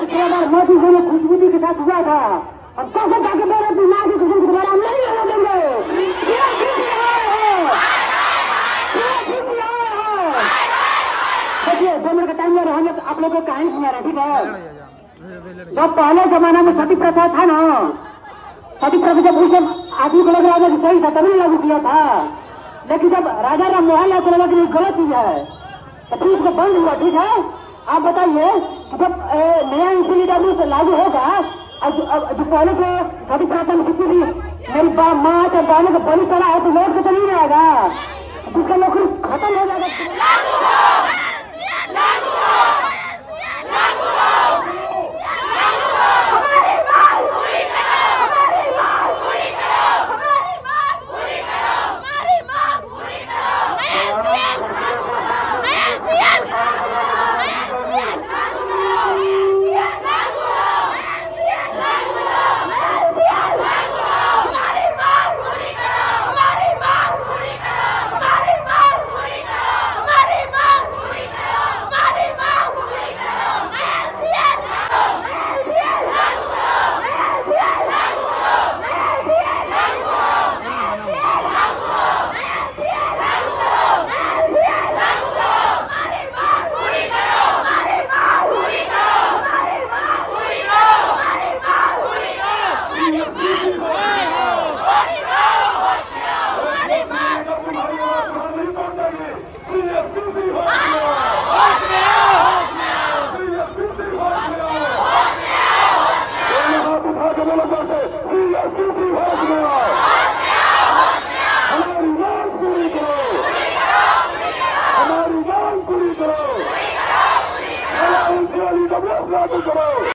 पिछले बार मोदी जी ने खुशबूदी के साथ हुआ था। हम कसम खा के मेरे दिमाग की कसम दोबारा हम नहीं होने देंगे। देखिए 2 मिनट का टाइम ले रहे हैं, आप लोगों को कहानी सुना रहे, ठीक है। जब पहले जमाना में सती प्रथा था ना, सती प्रथा जब उस आदमी को लग रहा था कि सही था तभी लागू किया था, लेकिन जब राजा राम मोहन लाल को लगा कि गलत चीज है तो फिर उसको बंद हुआ, ठीक है। आप बताइए कि जब नया इंसिडेंट से लागू होगा, जो पहले से सती प्रथा में किसी भी मेरी माँ या बहनों को बलि चढ़ा है तो लौट के तो नहीं आएगा, जिसका नौकरी खत्म हो जाएगा। CSPC